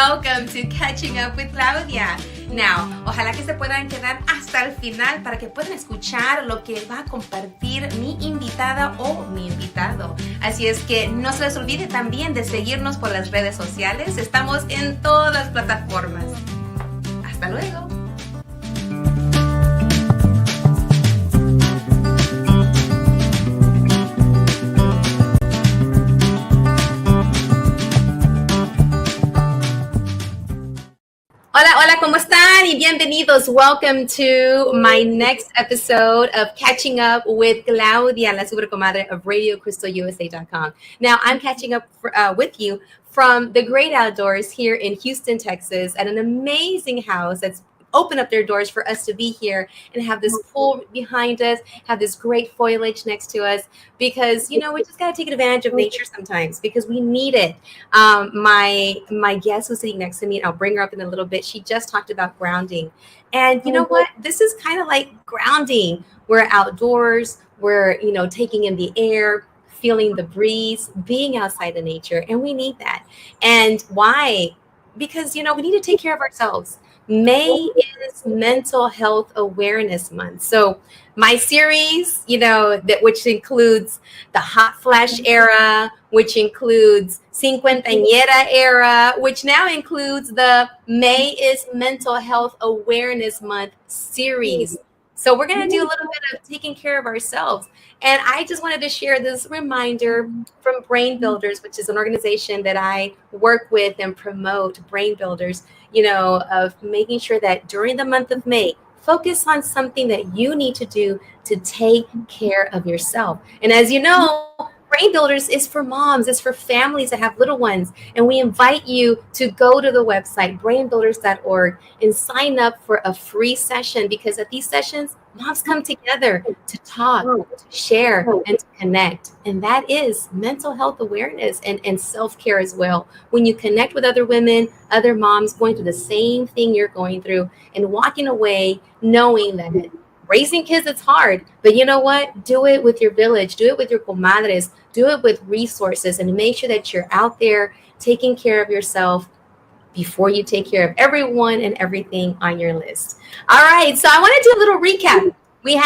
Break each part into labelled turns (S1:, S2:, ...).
S1: welcome to Catching Up with Claudia. Now, ojalá que se puedan quedar hasta el final para que puedan escuchar lo que va a compartir mi invitada o mi invitado. Así es que no se les olvide también de seguirnos por las redes sociales. Estamos en todas las plataformas. Hasta luego. Hola, hola, ¿cómo están? Y bienvenidos. Welcome to my next episode of Catching Up with Claudia, la super comadre of RadioCrystalUSA.com. Now, I'm catching up with you from the great outdoors here in Houston, Texas, at an amazing house that's open up their doors for us to be here and have this pool behind us, have this great foliage next to us, because, you know, we just got to take advantage of nature sometimes because we need it. My guest who's sitting next to me, and I'll bring her up in a little bit, she just talked about grounding. And you know what? This is kind of like grounding. We're outdoors, we're, you know, taking in the air, feeling the breeze, being outside in nature, and we need that. And why? Because, you know, we need to take care of ourselves. May is Mental Health Awareness Month. So my series, you know, which includes the hot flash era, which includes cincuentañera era, which now includes the May is Mental Health Awareness Month series. So we're going to do a little bit of taking care of ourselves. And I just wanted to share this reminder from Brain Builders, which is an organization that I work with and promote, Brain Builders, you know, of making sure that during the month of May, focus on something that you need to do to take care of yourself. And as you know, Brain Builders is for moms, it's for families that have little ones. And we invite you to go to the website, brainbuilders.org, and sign up for a free session, because at these sessions, moms come together to talk, to share, and to connect. And that is mental health awareness and self-care as well. When you connect with other women, other moms going through the same thing you're going through, and walking away knowing that raising kids, it's hard, but you know what? Do it with your village, do it with your comadres, do it with resources, and make sure that you're out there taking care of yourself before you take care of everyone and everything on your list. All right, so I want to do a little recap. We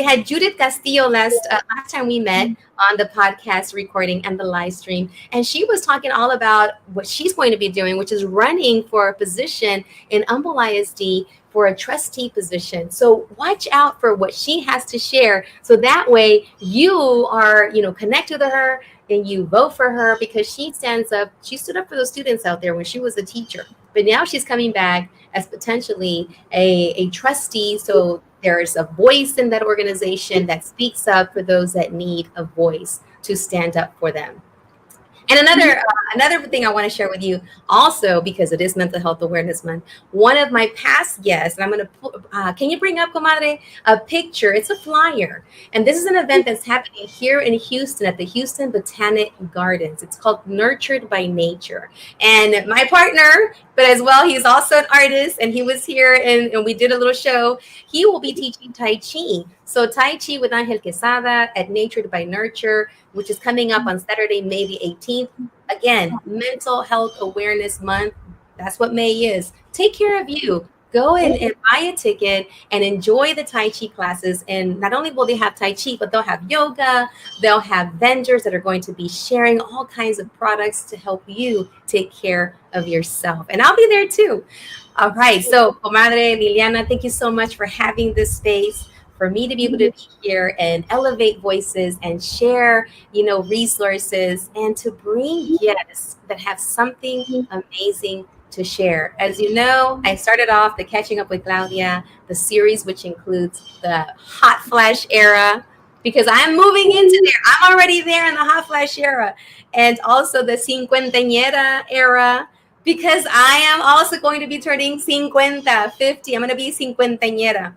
S1: had Judith Castillo last time we met on the podcast recording and the live stream, and she was talking all about what she's going to be doing, which is running for a position in Humble ISD for a trustee position. So watch out for what she has to share, so that way you are, you know, connected to her and you vote for her, because she stood up for those students out there when she was a teacher, but now she's coming back as potentially a trustee. So there's a voice in that organization that speaks up for those that need a voice to stand up for them. And another thing I want to share with you also, because it is Mental Health Awareness Month, one of my past guests, and I'm going to, can you bring up, comadre, a picture? It's a flyer. And this is an event that's happening here in Houston at the Houston Botanic Gardens. It's called Nurtured by Nature. And my partner, but as well, he's also an artist, and he was here and we did a little show. He will be teaching Tai Chi. So Tai Chi with Angel Quesada at Natured by Nurture, which is coming up on Saturday, May the 18th. Again, Mental Health Awareness Month. That's what May is. Take care of you. Go in and buy a ticket and enjoy the Tai Chi classes. And not only will they have Tai Chi, but they'll have yoga. They'll have vendors that are going to be sharing all kinds of products to help you take care of yourself. And I'll be there too. All right. So, comadre Liliana, thank you so much for having this space, for me to be able to be here and elevate voices and share, you know, resources, and to bring guests that have something amazing to share. As you know, I started off the Catching Up with Claudia, the series, which includes the hot flash era, because I'm moving into there. I'm already there in the hot flash era. And also the cincuentañera era, because I am also going to be turning 50. I'm going to be cincuentañera.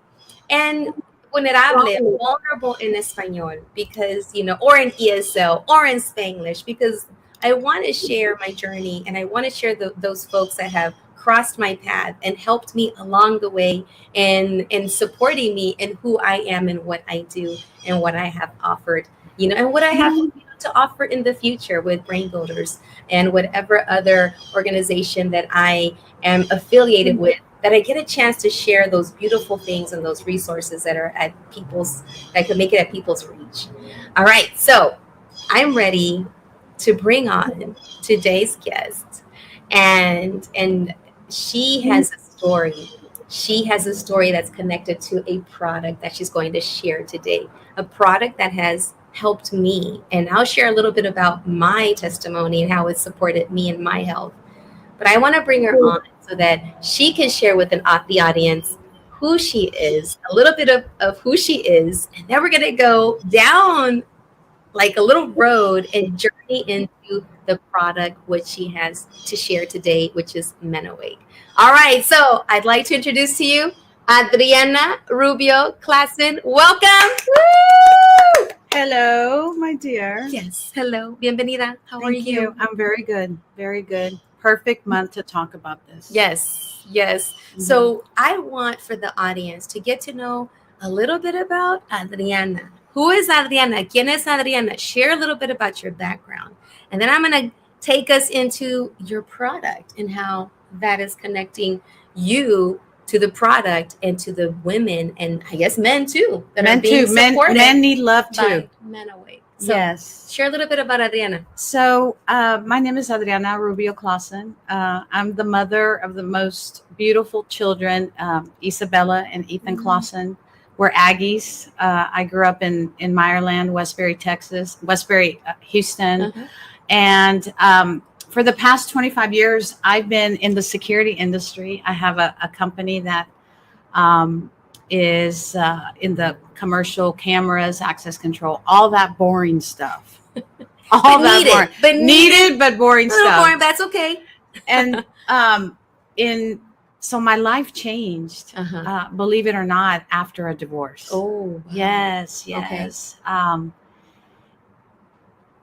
S1: And vulnerable in Espanol, because, you know, or in ESL or in Spanglish, because I want to share my journey, and I want to share those folks that have crossed my path and helped me along the way, and supporting me in who I am and what I do and what I have offered and what I have to offer in the future with Brain Builders and whatever other organization that I am affiliated with, that I get a chance to share those beautiful things and those resources that are that could make it at people's reach. All right, so I'm ready to bring on today's guest, and she has a story. She has a story that's connected to a product that she's going to share today, a product that has helped me. And I'll share a little bit about my testimony and how it supported me in my health. But I want to bring her on so that she can share with the audience who she is, a little bit of who she is. And then we're going to go down like a little road and journey into the product which she has to share today, which is Men Awake. All right, so I'd like to introduce to you Adriana Rubio Klassen. Welcome. Woo!
S2: Hello, my dear.
S1: Yes, hello. Bienvenida. How are
S2: Thank you? I'm very good. Very good. Perfect month to talk about this.
S1: Yes. So I want for the audience to get to know a little bit about Adriana. Who is Adriana? ¿Quién es Adriana? Share a little bit about your background. And then I'm going to take us into your product and how that is connecting you to the product and to the women and I guess men too.
S2: Men too. Men need love too.
S1: Men Awake. So
S2: yes.
S1: Share a little bit about Adriana.
S2: So my name is Adriana Rubio Klassen. I'm the mother of the most beautiful children, Isabella and Ethan Klassen. We're Aggies. I grew up in Meyerland, Westbury, Texas, Houston. And for the past 25 years, I've been in the security industry. I have a company that is in the commercial cameras, access control, all that boring stuff. All that needed, but boring stuff.
S1: Boring, that's okay.
S2: And so my life changed, believe it or not, after a divorce.
S1: Oh, wow.
S2: Yes.
S1: Okay.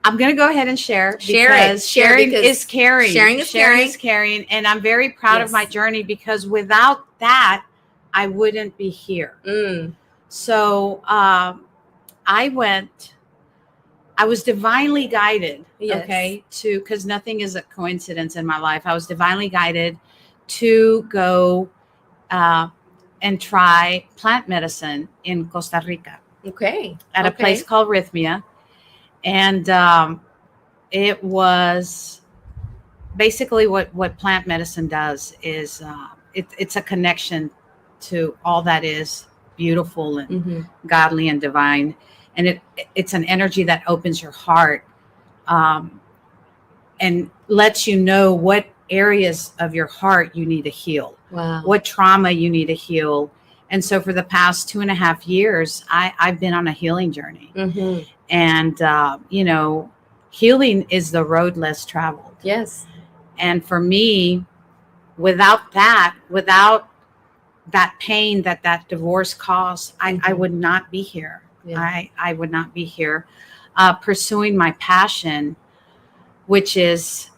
S2: I'm going to go ahead and share
S1: because
S2: sharing is caring.
S1: Sharing is
S2: caring. And I'm very proud of my journey because without that, I wouldn't be here. So I was divinely guided, because nothing is a coincidence in my life. I was divinely guided to go and try plant medicine in Costa Rica. At a place called Rhythmia. And it was basically what plant medicine does is it's a connection to all that is beautiful and godly and divine. And it's an energy that opens your heart and lets you know what areas of your heart you need to heal, what trauma you need to heal. And so for the past 2.5 years, I've been on a healing journey. And, healing is the road less traveled.
S1: Yes.
S2: And for me, without that pain that divorce caused, I would not be here. Yeah. I would not be here pursuing my passion, which is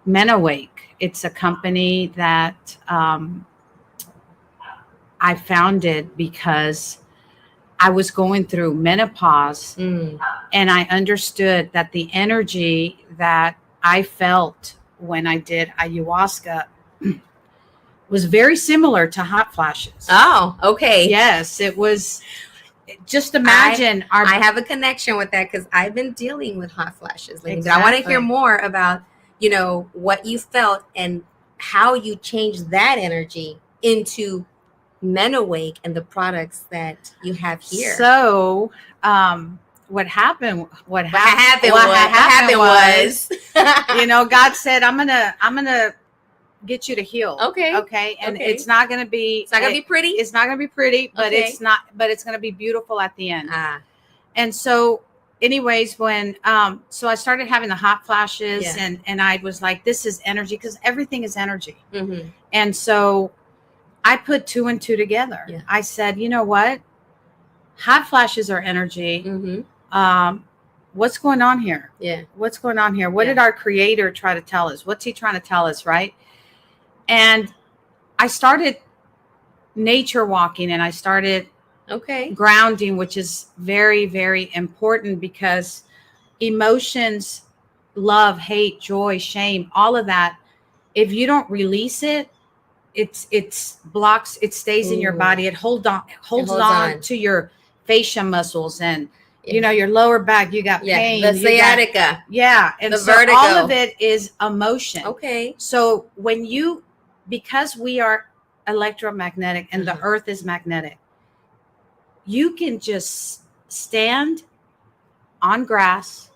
S2: Men Awake. It's a company that I founded because I was going through menopause and I understood that the energy that I felt when I did ayahuasca was very similar to hot flashes.
S1: Oh, okay.
S2: Yes, it was. Just imagine.
S1: I have a connection with that because I've been dealing with hot flashes lately.
S2: Exactly.
S1: But I want to hear more about, what you felt and how you changed that energy into Men Awake and the products that you have here.
S2: So, what happened was, God said, I'm gonna get you to heal. Okay. And it's not gonna be
S1: pretty.
S2: It's not gonna be pretty, but it's gonna be beautiful at the end. And so anyways, when so I started having the hot flashes and I was like, this is energy, because everything is energy. And so I put 2 and 2 together. I said, you know what? Hot flashes are energy. What's going on here? What's going on here? What did our creator try to tell us? What's he trying to tell us, right? And I started nature walking and I started
S1: Okay.
S2: Grounding, which is very, very important, because emotions, love, hate, joy, shame, all of that, if you don't release it, it's blocks, it stays in your body. It holds on to your fascia muscles, and your lower back, you got pain,
S1: the sciatica.
S2: And
S1: the
S2: so
S1: vertigo.
S2: all of it is emotion.
S1: Okay.
S2: So because we are electromagnetic and the earth is magnetic, you can just stand on grass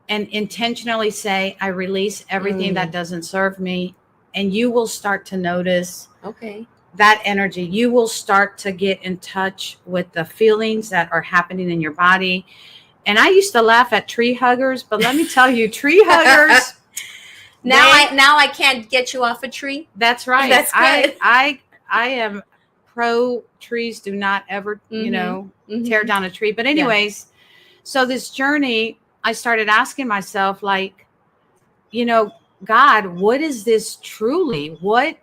S2: and intentionally say, I release everything that doesn't serve me. And you will start to notice that energy. You will start to get in touch with the feelings that are happening in your body. And I used to laugh at tree huggers, but let me tell you, tree huggers.
S1: Now I can't get you off a tree.
S2: That's right.
S1: That's good.
S2: I am pro trees. Do not ever, tear down a tree. But anyways, so this journey, I started asking myself, like, God, what is this truly? What?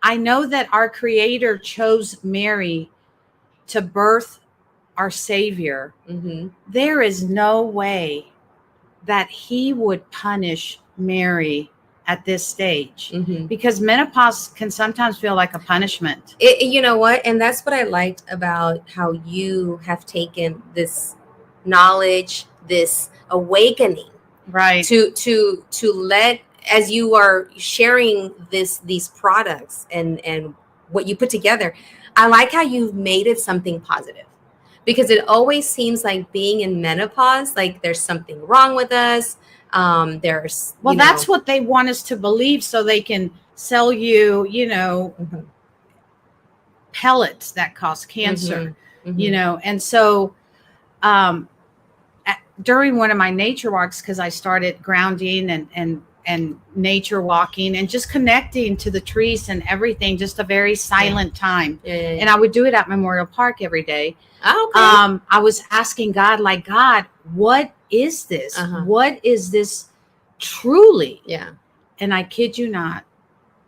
S2: I know that our Creator chose Mary to birth our Savior. There is no way that He would punish Mary at this stage, because menopause can sometimes feel like a punishment.
S1: You know what? And that's what I liked about how you have taken this knowledge, this awakening,
S2: right?
S1: To let, as you are sharing these products and what you put together, I like how you've made it something positive, because it always seems like being in menopause, like there's something wrong with us. That's
S2: what they want us to believe, so they can sell you, pellets that cause cancer, and so during one of my nature walks, because I started grounding and nature walking and just connecting to the trees and everything, just a very silent time. And I would do it at Memorial Park every day. I was asking God, like, God, what is this? What is this truly? And I kid you not,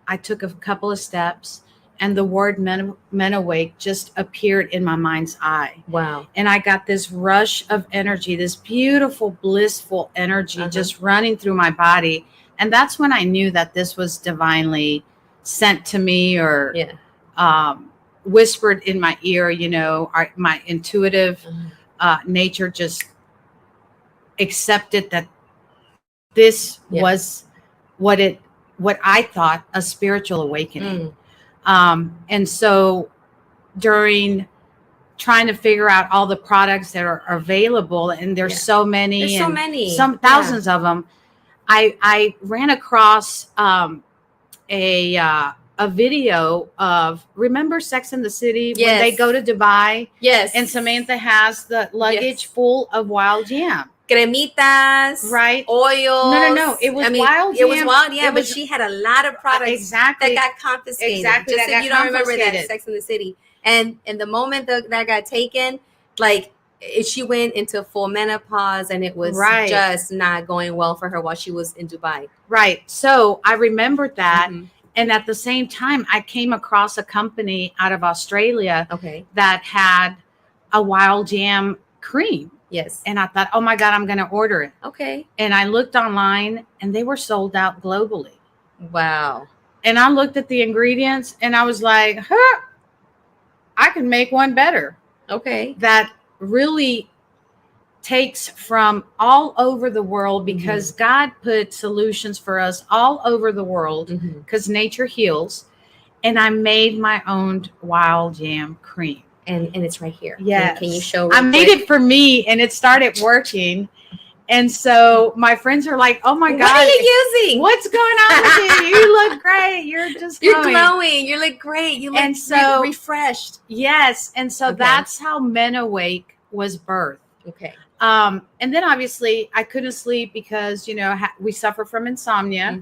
S2: I took a couple of steps and the word men awake just appeared in my mind's eye.
S1: Wow.
S2: And I got this rush of energy, this beautiful, blissful energy just running through my body. And that's when I knew that this was divinely sent to me, or whispered in my ear, my intuitive nature just accepted that this was what I thought a spiritual awakening. And so during trying to figure out all the products that are available, and there's so many, some thousands of them, I ran across a video of, remember Sex and the City, when they go to Dubai?
S1: Yes.
S2: And Samantha has the luggage full of wild yam.
S1: Cremitas,
S2: right?
S1: Oils.
S2: No. It was wild yam.
S1: It was wild yam, but she had a lot of products that got confiscated.
S2: Exactly.
S1: Just if you don't remember that, Sex and the City. And the moment that got taken, like, she went into full menopause, and it was just not going well for her while she was in Dubai.
S2: Right. So I remembered that. And at the same time, I came across a company out of Australia that had a wild yam cream.
S1: Yes.
S2: And I thought, oh my God, I'm going to order it.
S1: Okay.
S2: And I looked online, and they were sold out globally.
S1: Wow.
S2: And I looked at the ingredients, and I was like, I can make one better.
S1: Okay.
S2: That really takes from all over the world, because God put solutions for us all over the world, because nature heals. And I made my own wild yam cream.
S1: And it's right here.
S2: Yes.
S1: Can you show?
S2: I made it for me, and it started working. And so my friends are like, oh my God.
S1: What are you using?
S2: What's going on with you? You look great. You're
S1: glowing. You look great. You look refreshed.
S2: Yes. And so that's how Men Awake was birthed.
S1: Okay.
S2: And then obviously I couldn't sleep because, we suffer from insomnia.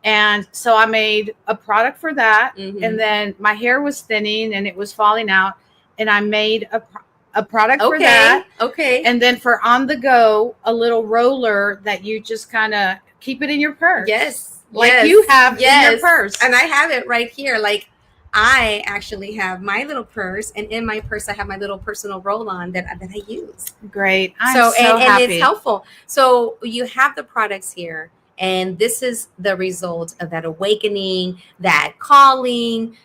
S2: And so I made a product for that. And then my hair was thinning and it was falling out. And I made a product for that.
S1: Okay.
S2: And then for on the go, a little roller that you just kind of keep it in your purse.
S1: Yes.
S2: Like you have in your purse.
S1: And I have it right here. Like, I actually have my little purse, and in my purse I have my little personal roll-on that I use.
S2: Great. I'm so happy.
S1: And it's helpful. So you have the products here, and this is the result of that awakening, that calling,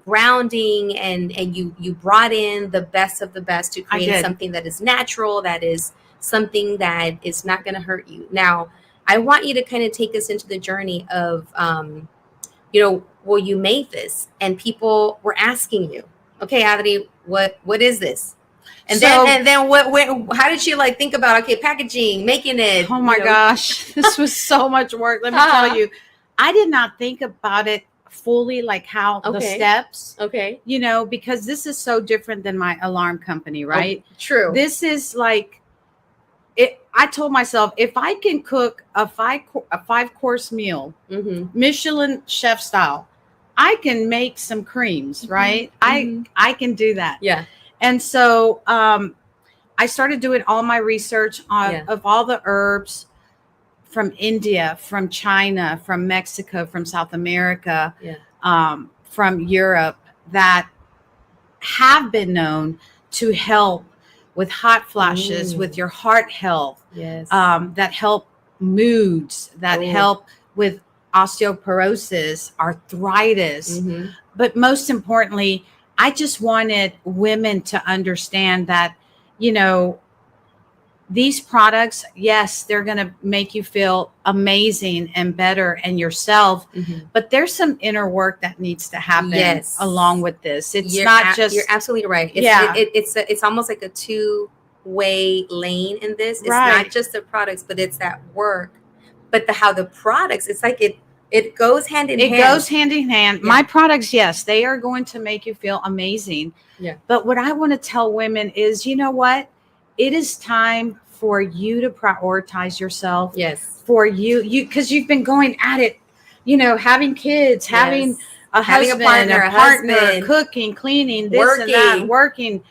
S1: grounding, and you brought in the best of the best to create something that is natural, that is something that is not going to hurt you. Now, I want you to kind of take us into the journey of, well, you made this, and people were asking you, okay, Adri, what is this? And then what? How did you think about packaging, making it?
S2: Oh my gosh, this was so much work. Let me tell you, I did not think about it fully, how the steps.
S1: Okay.
S2: Because this is so different than my alarm company, right?
S1: Oh, true.
S2: This is I told myself, if I can cook a 5-course meal, Michelin chef style, I can make some creams, right? I can do that.
S1: Yeah.
S2: And so I started doing all my research of all the herbs from India, from China, from Mexico, from South America, from Europe, that have been known to help with hot flashes, with your heart health, that help moods, that help with osteoporosis, arthritis. But most importantly, I just wanted women to understand that, these products, yes, they're going to make you feel amazing and better and yourself, but there's some inner work that needs to happen along with this. It's you're
S1: absolutely right. It's almost like a two-way lane in this. It's not just the products, but it's that work. But how the products, it's like it goes hand in hand.
S2: It goes hand in hand. Yeah. My products, yes, they are going to make you feel amazing.
S1: Yeah.
S2: But what I want to tell women is, you know what? It is time for you to prioritize yourself.
S1: Yes.
S2: For you, because you've been going at it, having kids, having a husband, a partner, cooking, cleaning, this and that, working.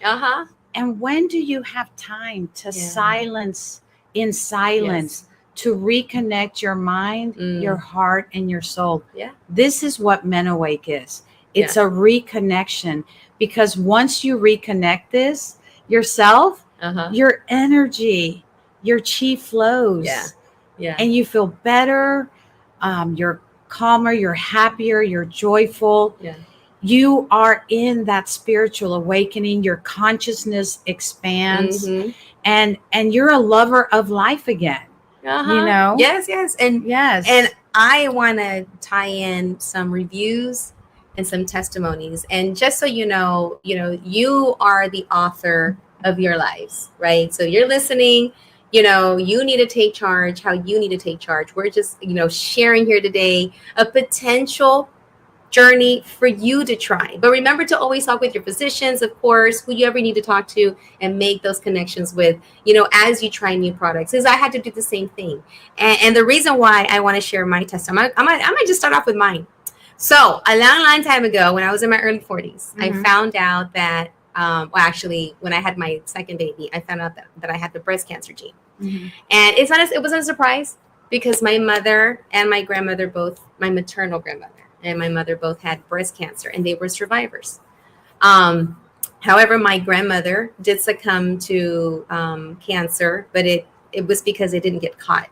S2: And when do you have time to silence, to reconnect your mind, your heart, and your soul?
S1: Yeah.
S2: This is what Men Awake is. It's a reconnection, because once you reconnect this yourself, your energy, your chi flows.
S1: Yeah.
S2: And you feel better. You're calmer, you're happier, you're joyful.
S1: Yeah.
S2: You are in that spiritual awakening. Your consciousness expands, and you're a lover of life again.
S1: Yes. And I want to tie in some reviews and some testimonies. And just so you know, you are the author of your lives, right? So you're listening, you need to take charge, how you need to take charge. We're just, sharing here today a potential journey for you to try. But remember to always talk with your physicians, of course, who you ever need to talk to, and make those connections with, as you try new products. Because I had to do the same thing. And the reason why I want to share my testimony, I might just start off with mine. So a long time ago, when I was in my early 40s, I found out that, actually, when I had my second baby, I found out that I had the breast cancer gene. And it wasn't a surprise, because my mother and my grandmother, my maternal grandmother and my mother, both had breast cancer, and they were survivors. However, my grandmother did succumb to cancer, but it was because it didn't get caught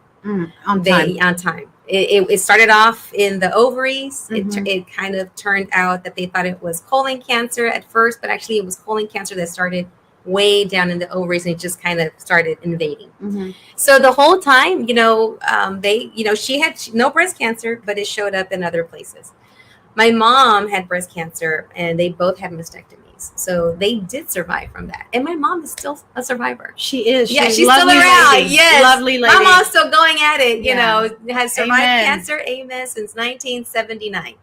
S1: on time. It started off in the ovaries. It kind of turned out that they thought it was colon cancer at first, but actually it was colon cancer that started way down in the ovaries, and it just kind of started invading. So the whole time, she had no breast cancer, but it showed up in other places. My mom had breast cancer, and they both had mastectomies. So they did survive from that. And my mom is still a survivor.
S2: She is.
S1: Yeah, she's still around.
S2: Lady.
S1: Yes.
S2: Lovely lady.
S1: My mom's still going at it, has survived cancer, amen, since 1979.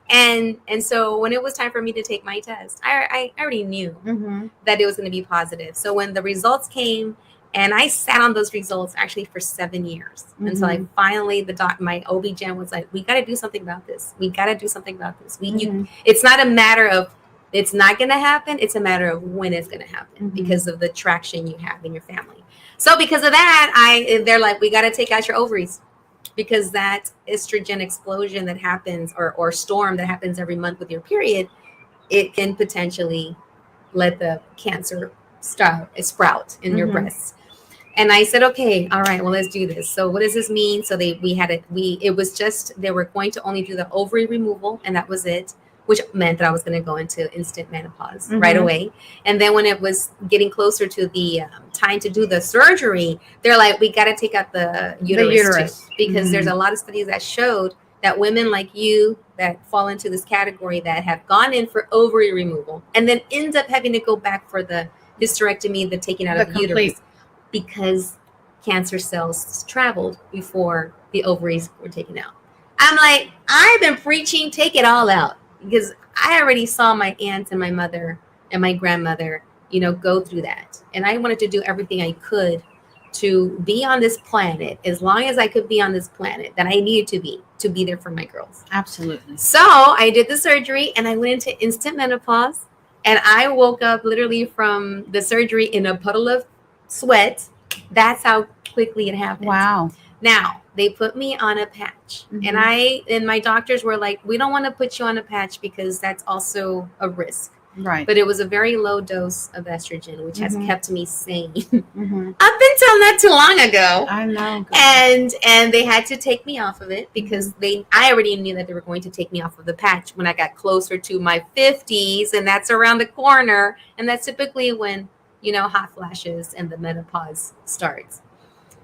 S1: And so when it was time for me to take my test, I already knew that it was going to be positive. So when the results came, and I sat on those results actually for 7 years until I finally, my OB-GYN was like, we got to do something about this. We got to do something about this. It's not a matter of it's not going to happen. It's a matter of when it's going to happen because of the traction you have in your family. So because of that, they're like, we got to take out your ovaries. because that estrogen explosion that happens or storm that happens every month with your period, it can potentially let the cancer sprout in your breasts. And I said, okay, all right, well, let's do this. So what does this mean? So it was just, they were going to only do the ovary removal, and that was it, which meant that I was going to go into instant menopause right away. And then when it was getting closer to the time to do the surgery, they're like, we got to take out the uterus. Too, because there's a lot of studies that showed that women like you that fall into this category that have gone in for ovary removal and then end up having to go back for the hysterectomy, the taking out of the uterus, because cancer cells traveled before the ovaries were taken out. I'm like, I've been preaching, take it all out, because I already saw my aunt and my mother and my grandmother, go through that. And I wanted to do everything I could to be on this planet, as long as I could be on this planet, that I needed to be there for my girls.
S2: Absolutely.
S1: So I did the surgery and I went into instant menopause, and I woke up literally from the surgery in a puddle of sweat. That's how quickly it happened.
S2: Wow.
S1: Now they put me on a patch, and my doctors were like, we don't want to put you on a patch because that's also a risk.
S2: Right.
S1: But it was a very low dose of estrogen, which has kept me sane up until not too long ago.
S2: I know.
S1: And they had to take me off of it because I already knew that they were going to take me off of the patch when I got closer to my 50s, and that's around the corner. And that's typically when, hot flashes and the menopause starts.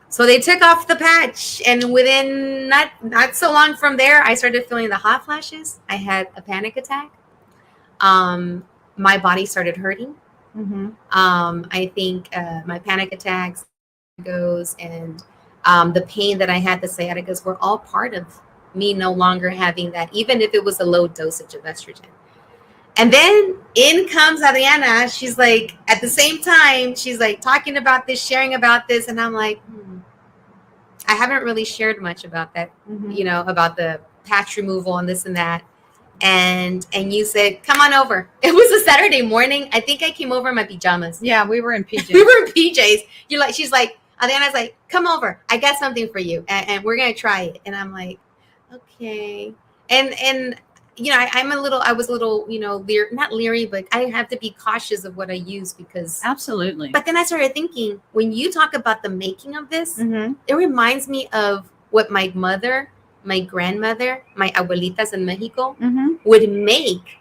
S1: So they took off the patch, and within not so long from there, I started feeling the hot flashes. I had a panic attack. My body started hurting. I think my panic attacks and the pain that I had, the sciaticas, were all part of me no longer having that, even if it was a low dosage of estrogen. And then in comes Adriana. She's like, at the same time, she's like talking about this, sharing about this. And I'm like, I haven't really shared much about that, about the patch removal and this and that. And you said, come on over. It was a Saturday morning. I think I came over in my pajamas.
S2: Yeah, we were in PJs.
S1: We were in PJs. She's like, Adriana's like, come over. I got something for you. And we're going to try it. And I'm like, okay. And I was a little, not leery, but I have to be cautious of what I use because.
S2: Absolutely.
S1: But then I started thinking, when you talk about the making of this, it reminds me of what my mother, my grandmother, my abuelitas in Mexico would make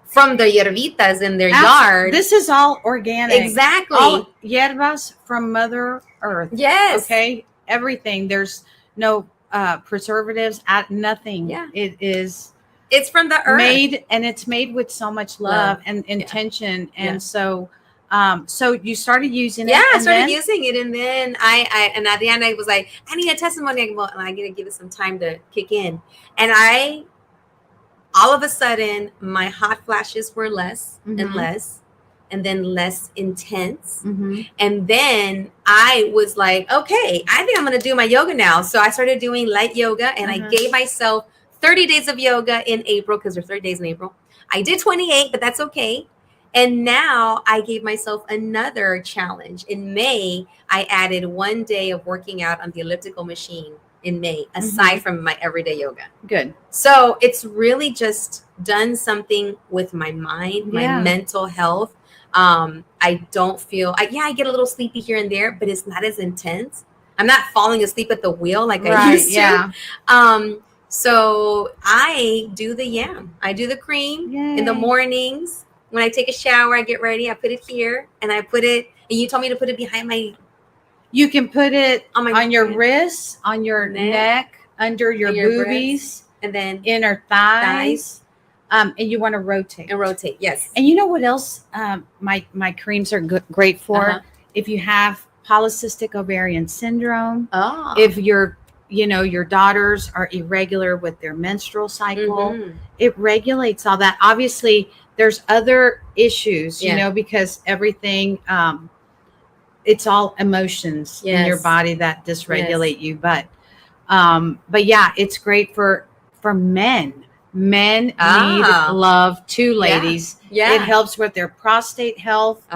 S1: from the hierbitas in their yard.
S2: This is all organic.
S1: Exactly.
S2: All hierbas from Mother Earth.
S1: Yes.
S2: Okay. Everything. There's no preservatives, nothing. Yeah.
S1: It's from the earth.
S2: It's made with so much love and intention. Yeah. And so you started using it.
S1: Yeah, I started using it. And then and Adriana was like, I need a testimony. Well, I got to give it some time to kick in. And all of a sudden, my hot flashes were less and less, and then less intense. And then I was like, okay, I think I'm going to do my yoga now. So I started doing light yoga, and I gave myself 30 days of yoga in April, because there's 30 days in April. I did 28, but that's okay. And now I gave myself another challenge. In May, I added 1 day of working out on the elliptical machine in May, aside from my everyday yoga.
S2: Good.
S1: So it's really just done something with my mind, my mental health. I don't feel, I get a little sleepy here and there, but it's not as intense. I'm not falling asleep at the wheel like I used to. Yeah. So I do the yam. I do the cream in the mornings. When I take a shower, I get ready. I put it here, and I put it. And you told me to put it behind my.
S2: You can put it on your wrists, on your neck, under your boobies,
S1: and then
S2: inner thighs. And you want to rotate.
S1: And rotate, yes.
S2: And you know what else? My creams are great for if you have polycystic ovarian syndrome. Oh. If your daughters are irregular with their menstrual cycle, it regulates all that. Obviously, there's other issues, because everything, it's all emotions in your body that dysregulate you. But yeah, it's great for men. Men need love too, ladies. Yeah. It helps with their prostate health,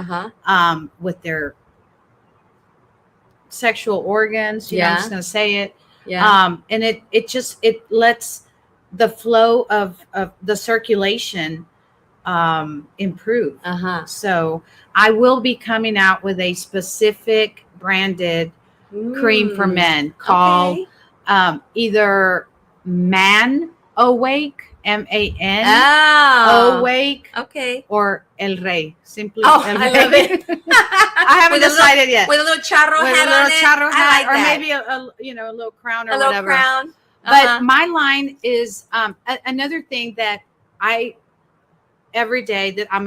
S2: with their sexual organs. I'm just going to say it.
S1: Yeah.
S2: And it lets the flow of the circulation improve. So I will be coming out with a specific branded cream for men called either Man Awake, MAN Awake, or El Rey. Simply El Rey.
S1: I love it.
S2: I haven't decided yet.
S1: With a little charro hat on it.
S2: Hat, or maybe a little crown or whatever.
S1: Little crown.
S2: But my line is another thing that I every day that I'm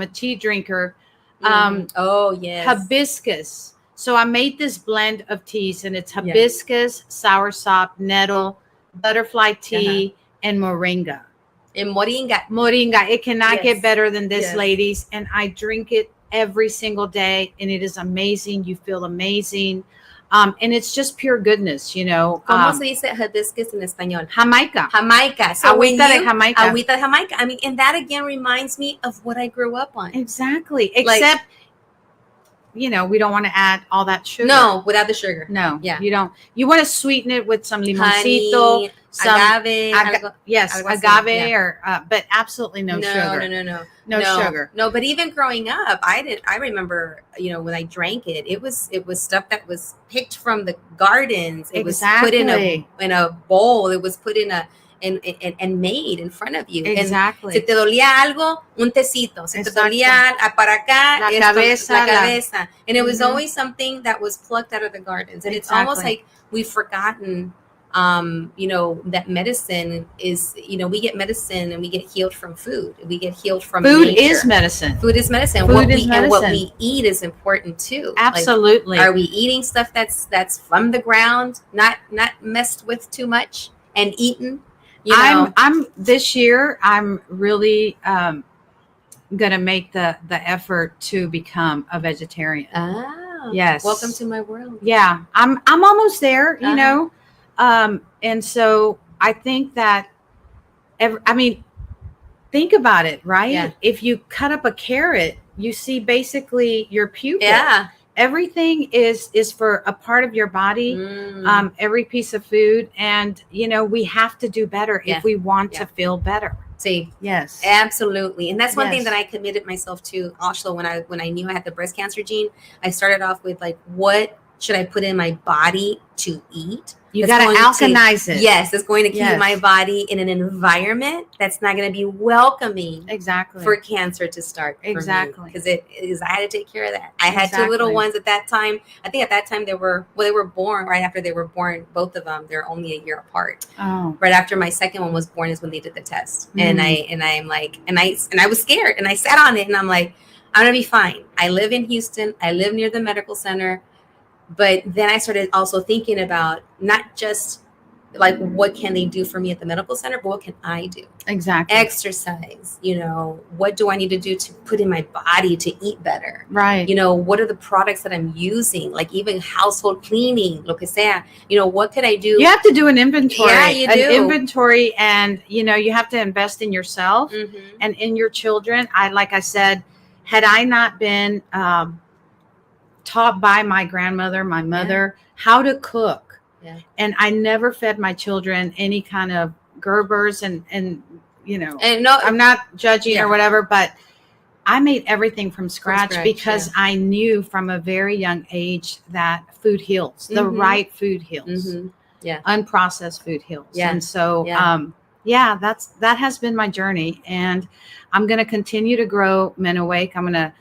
S2: a tea drinker. Hibiscus. So I made this blend of teas, and it's hibiscus, soursop, nettle, butterfly tea, and moringa.
S1: And moringa.
S2: It cannot get better than this, ladies. And I drink it every single day, and it is amazing. You feel amazing. And it's just pure goodness, you know.
S1: ¿Cómo se dice hibiscus en español?
S2: Jamaica.
S1: So
S2: Agüita de Jamaica.
S1: Agüita de Jamaica. I mean, and that again reminds me of what I grew up on.
S2: Exactly. Except, you know, we don't want to add all that sugar.
S1: No, without the sugar.
S2: No. Yeah. You don't. You want to sweeten it with some limoncito, some
S1: agave.
S2: Agave, or but absolutely no sugar. No sugar.
S1: No, but even growing up, I remember, you know, when I drank it, it was stuff that was picked from the gardens. It was put in a bowl. It was put in and made in front of you.
S2: Exactly.
S1: And se te dolía algo, un tecito. Se te dolía para acá,
S2: la cabeza.
S1: And it was always something that was plucked out of the gardens. And it's almost like we've forgotten, you know, that medicine is, you know, we get medicine and we get healed from food. We get healed from
S2: food
S1: nature.
S2: is medicine.
S1: Food is medicine. And what we eat is important too.
S2: Absolutely.
S1: Like, are we eating stuff that's from the ground, not messed with too much and eaten? You know?
S2: I'm this year, I'm really gonna make the effort to become a vegetarian. Yes.
S1: Welcome to my world.
S2: Yeah. I'm almost there, you know. And so I think that think about it, right?
S1: Yeah.
S2: If you cut up a carrot, you see basically your pupil.
S1: Yeah.
S2: Everything is for a part of your body, every piece of food. And, you know, we have to do better if we want to feel better.
S1: See,
S2: yes,
S1: absolutely. And that's one thing that I committed myself to also when I knew I had the breast cancer gene. I started off with like, what should I put in my body to eat?
S2: You got to alkalize it.
S1: Yes, it's going to keep my body in an environment that's not going to be welcoming for cancer to start.
S2: Exactly.
S1: Because I had to take care of that. I had two little ones at that time. I think at that time they were born right after they were born. Both of them, they're only a year apart.
S2: Oh.
S1: Right after my second one was born is when they did the test. And I was scared, and I sat on it, and I'm like, I'm going to be fine. I live in Houston. I live near the medical center. But then I started also thinking about not just like what can they do for me at the medical center, but what can I do?
S2: Exactly.
S1: Exercise, you know, what do I need to do to put in my body to eat better?
S2: Right.
S1: You know, what are the products that I'm using? Like even household cleaning, lo que sea. You know, what could I do?
S2: You have to do an inventory.
S1: Yeah, you do.
S2: An inventory, and, you know, you have to invest in yourself and in your children. Like I said, had I not been taught by my grandmother, my mother, how to cook.
S1: Yeah.
S2: And I never fed my children any kind of Gerbers and you know,
S1: and no,
S2: I'm not judging or whatever, but I made everything from scratch because I knew from a very young age that food heals. The right food heals.
S1: Yeah.
S2: Unprocessed food heals.
S1: Yeah.
S2: And so that has been my journey, and I'm going to continue to grow Men Awake. I'm going to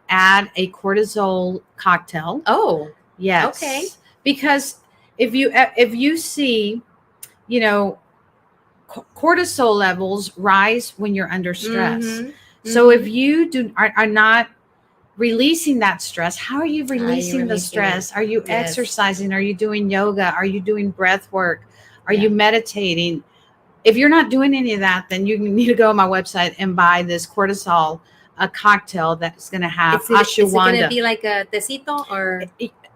S2: add a cortisol cocktail.
S1: Oh,
S2: yes.
S1: Okay.
S2: Because if you see, you know, cortisol levels rise when you're under stress. So if you are not releasing that stress, how are you releasing the stress? Are you exercising? Are you doing yoga? Are you doing breath work? Are you meditating? If you're not doing any of that, then you need to go on my website and buy this cortisol a cocktail that's going to have ashwagandha.
S1: Is it going to be like a tecito or?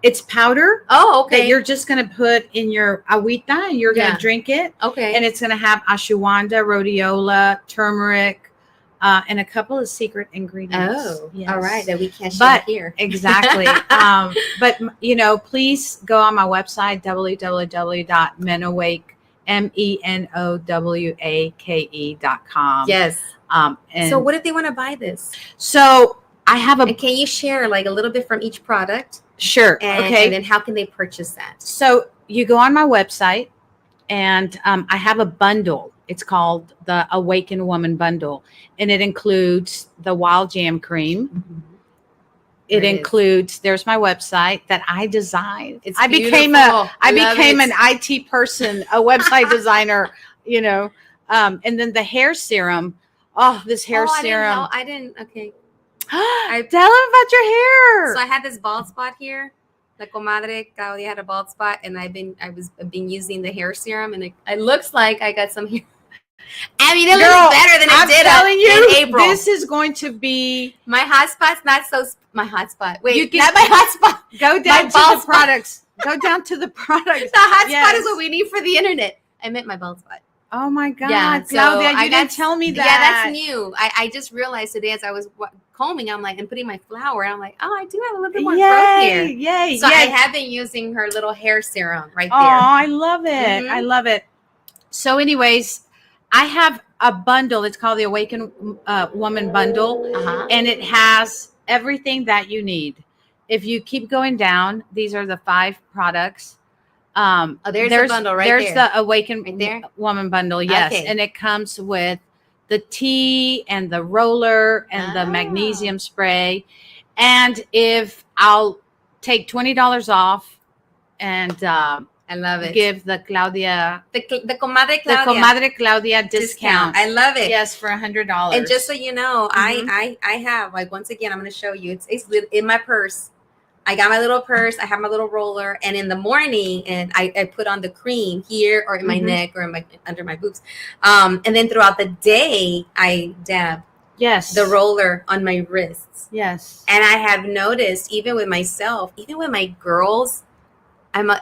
S2: It's powder.
S1: Oh, okay.
S2: That you're just going to put in your agüita and you're going to drink it.
S1: Okay.
S2: And it's going to have ashwagandha, rhodiola, turmeric, and a couple of secret ingredients.
S1: Oh,
S2: yes.
S1: All right. That we can't share here.
S2: Exactly. But, please go on my website, menowake.com.
S1: Yes.
S2: And
S1: so what if they want to buy this?
S2: So I have
S1: and can you share like a little bit from each product?
S2: Sure.
S1: Okay. And then how can they purchase that?
S2: So you go on my website, and I have a bundle. It's called the Awaken Woman Bundle, and it includes the Wild Jam Cream. Mm-hmm. It includes. There's my website that I designed. I became an IT person, a website designer. And then the hair serum. Oh, this hair serum.
S1: I didn't. Okay.
S2: Tell them about your hair.
S1: So I had this bald spot here. La comadre Claudia had a bald spot, and I've been using the hair serum, and it looks like I got some hair. I mean, it looks better than it did in April.
S2: This is going to be
S1: my hot spot's not so. My hot spot. Wait, not my hot spot.
S2: Go down to the products. Go down to the products.
S1: The hot spot is what we need for the internet. I meant my bald spot.
S2: Oh my God, yeah, Claudia, you didn't tell me that.
S1: Yeah, that's new. I just realized today as I was combing, I'm like, and putting my flower, and I'm like, oh, I do have a little bit more growth here.
S2: Yay!
S1: So I have been using her little hair serum right there.
S2: Oh, I love it. Mm-hmm. I love it. So anyways, I have a bundle. It's called the Awaken Woman Bundle, and it has everything that you need. If you keep going down, these are the 5 products.
S1: There's the bundle right there.
S2: There's the Awaken Woman Bundle, yes. Okay. And it comes with the tea and the roller and the magnesium spray. And if I'll take $20 off and I love it. Give the Claudia
S1: the comadre Claudia
S2: discount.
S1: I love it.
S2: Yes, for $100.
S1: And just so you know, I have, like, once again, I'm going to show you. It's in my purse. I got my little purse. I have my little roller, and in the morning, and I put on the cream here or in my neck or under my boobs, and then throughout the day, I dab the roller on my wrists.
S2: Yes,
S1: and I have noticed, even with myself, even with my girls,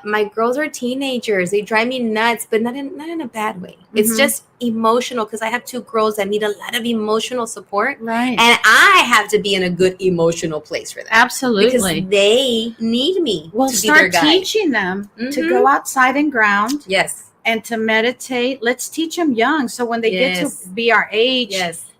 S1: my girls are teenagers. They drive me nuts, but not in a bad way. It's just emotional, because I have 2 girls that need a lot of emotional support.
S2: Right.
S1: And I have to be in a good emotional place for them.
S2: Absolutely.
S1: Because they need me
S2: to
S1: start
S2: be their guide. Teaching them to go outside and ground.
S1: Yes.
S2: And to meditate. Let's teach them young. So when they get to be our age,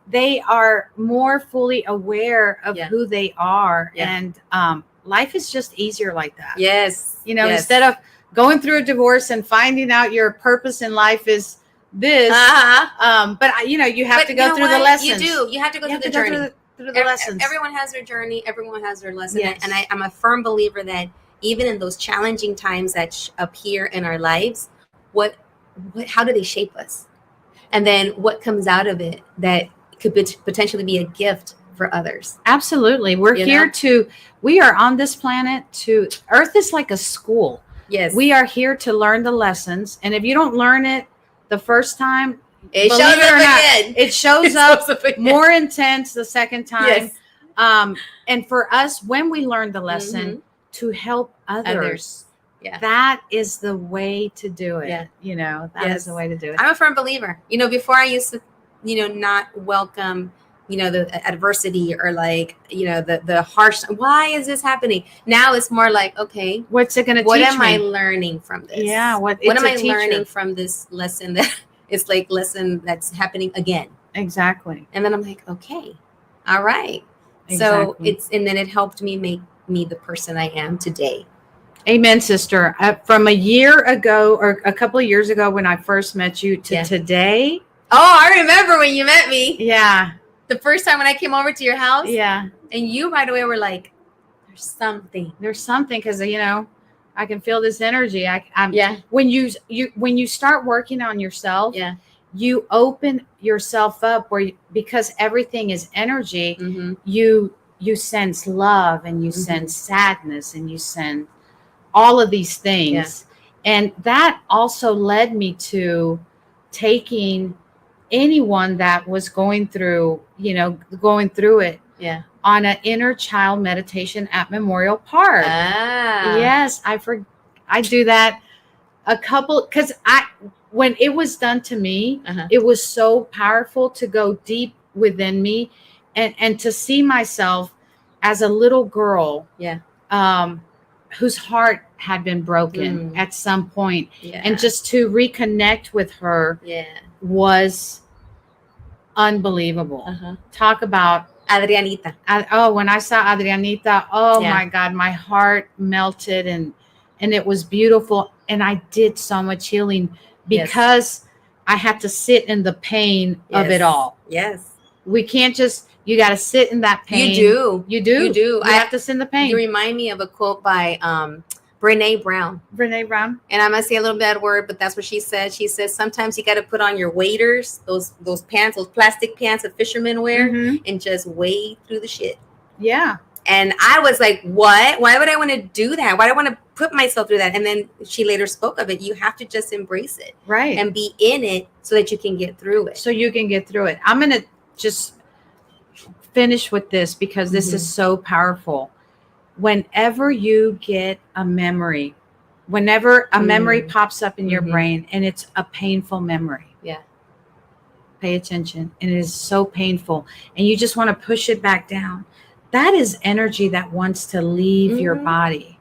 S2: they are more fully aware of who they are. Yeah. And life is just easier like that.
S1: Yes.
S2: Instead of going through a divorce and finding out your purpose in life is this, but you have to go through the lessons.
S1: You have to go through the journey.
S2: Through the lessons.
S1: Everyone has their journey. Everyone has their lesson.
S2: Yes.
S1: And I'm a firm believer that even in those challenging times that appear in our lives, how do they shape us? And then what comes out of it that could potentially be a gift for others.
S2: Absolutely. We are on this planet Earth is like a school.
S1: Yes.
S2: We are here to learn the lessons. And if you don't learn it the first time,
S1: it shows up again.
S2: It shows up more intense the second time. Yes. And for us, when we learn the lesson, to help others.
S1: Yeah.
S2: That is the way to do it. Yeah. That is the way to do it.
S1: I'm a firm believer. Before I used to, not welcome the adversity or the harsh, why is this happening? Now it's more like, okay,
S2: what's it going to teach me?
S1: What am I learning from this?
S2: Yeah.
S1: What am I learning from this lesson that it's like lesson that's happening again?
S2: Exactly.
S1: And then I'm like, okay, all right. Exactly. So and then it helped me make me the person I am today.
S2: Amen, sister. From a year ago or a couple of years ago, when I first met you to today.
S1: Oh, I remember when you met me.
S2: Yeah.
S1: The first time when I came over to your house.
S2: Yeah.
S1: And you right away were like, there's something.
S2: Because, I can feel this energy. When you start working on yourself, you open yourself up because everything is energy. You sense love and you sense sadness and you sense all of these things. And that also led me to taking anyone that was going through it on an inner child meditation at Memorial Park. Yes, I do that because when it was done to me, it was so powerful to go deep within me, and to see myself as a little girl, whose heart had been broken at some point, and just to reconnect with her was unbelievable. Talk about
S1: Adrianita.
S2: When I saw Adrianita, my God, my heart melted, and it was beautiful. And I did so much healing because I had to sit in the pain of it all.
S1: Yes.
S2: We can't just, you got to sit in that pain.
S1: You do.
S2: You have to sit in the pain.
S1: You remind me of a quote by Brene Brown. And I'm going to say a little bad word, but that's what she said. She says, sometimes you got to put on your waders, those pants, those plastic pants that fishermen wear, and just wade through the shit.
S2: Yeah.
S1: And I was like, what? Why would I want to do that? Why do I want to put myself through that? And then she later spoke of it. You have to just embrace it.
S2: Right.
S1: And be in it so that you can get through it. I'm
S2: going to just finish with this because this is so powerful. Whenever you get a memory, whenever a memory pops up in your brain and it's a painful memory, pay attention. And it is so painful and you just want to push it back down. That is energy that wants to leave your body.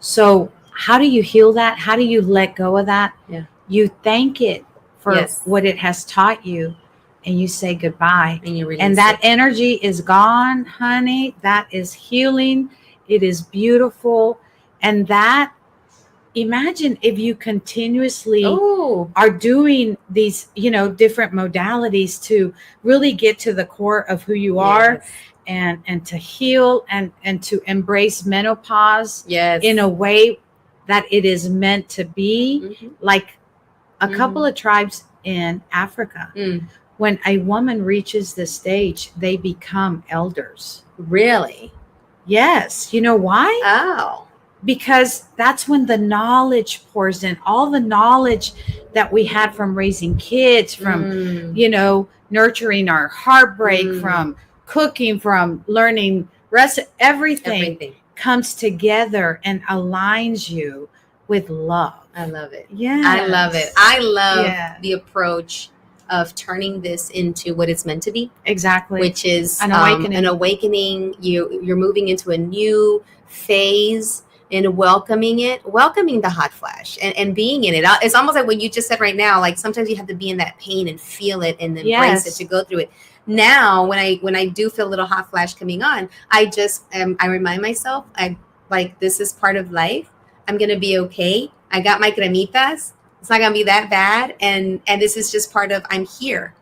S2: So how do you heal that? How do you let go of that? You thank it for what it has taught you. And you say goodbye. And that energy is gone, honey. That is healing. It is beautiful. And that, imagine if you continuously are doing these, different modalities to really get to the core of who you are and to heal and to embrace menopause in a way that it is meant to be. Like a couple of tribes in Africa. When a woman reaches this stage, they become elders.
S1: Really?
S2: Yes. You know why?
S1: Oh.
S2: Because that's when the knowledge pours in. All the knowledge that we had from raising kids, from, nurturing our heartbreak, from cooking, from learning everything comes together and aligns you with love.
S1: I love it.
S2: Yeah.
S1: I love it. I love the approach of turning this into what it's meant to be.
S2: Exactly.
S1: Which is
S2: an awakening.
S1: An awakening. You're moving into a new phase and welcoming the hot flash and being in it. It's almost like what you just said right now. Like sometimes you have to be in that pain and feel it and embrace it to go through it. Now, when I do feel a little hot flash coming on, I just I remind myself, this is part of life. I'm going to be okay. I got my cremitas. It's not going to be that bad. And this is just part of, I'm here.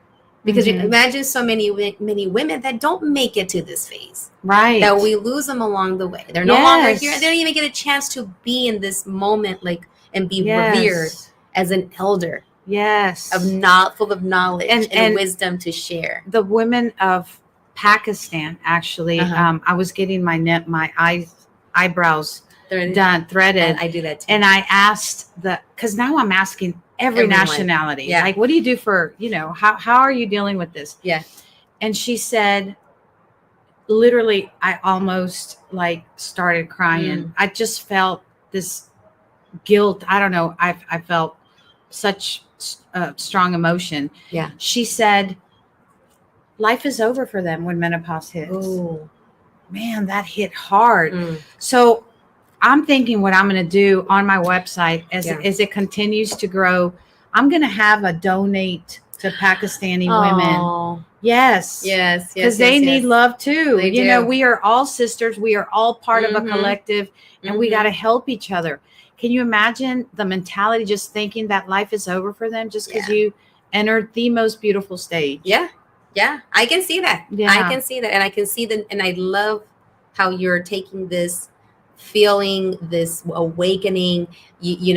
S1: Because you imagine so many women that don't make it to this phase.
S2: Right.
S1: That we lose them along the way. They're no longer here. They don't even get a chance to be in this moment, and be revered as an elder.
S2: Yes.
S1: Full of knowledge and wisdom to share.
S2: The women of Pakistan, actually, I was getting my eyebrows threaded.
S1: I do that too.
S2: And I asked because now I'm asking everyone. Nationality.
S1: Yeah.
S2: Like, what do you do for, how are you dealing with this?
S1: Yeah.
S2: And she said, literally, I almost started crying. I just felt this guilt. I don't know. I felt such strong emotion.
S1: Yeah.
S2: She said, life is over for them when menopause hits.
S1: Oh,
S2: man, that hit hard. So I'm thinking what I'm going to do on my website as it continues to grow. I'm going to have a donate to Pakistani women. Yes. Because they need love too. We are all sisters. We are all part of a collective and we got to help each other. Can you imagine the mentality just thinking that life is over for them just because you entered the most beautiful stage?
S1: Yeah. Yeah. I can see that.
S2: Yeah.
S1: I can see that. And I can see and I love how you're taking this feeling, this awakening. You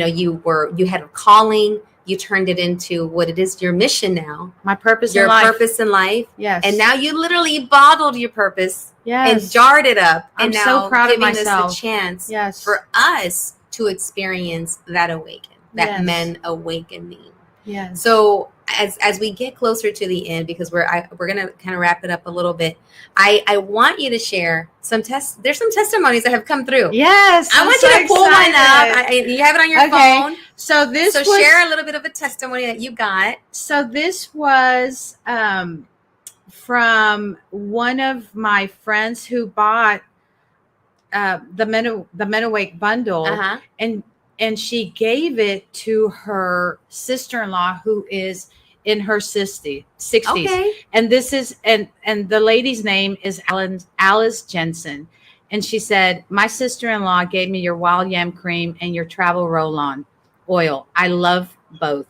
S1: had a calling. You turned it into what it is, your mission now.
S2: My purpose
S1: in life. Your purpose in life.
S2: Yes.
S1: And now you literally bottled your purpose and jarred it up.
S2: I'm
S1: and now
S2: so proud of myself.
S1: Giving us the chance for us to experience that that men awakening.
S2: Yes.
S1: So as we get closer to the end, because we're going to kind of wrap it up a little bit, I want you to share there's some testimonies that have come through.
S2: Yes.
S1: I want you to pull one up. You have it on your phone.
S2: So
S1: share a little bit of a testimony that you got.
S2: So this was from one of my friends who bought the Menawake bundle, and she gave it to her sister-in-law who is in her 60s.
S1: Okay.
S2: And this is and the lady's name is Alice Jensen. And she said, my sister-in-law gave me your wild yam cream and your travel roll-on oil. I love both.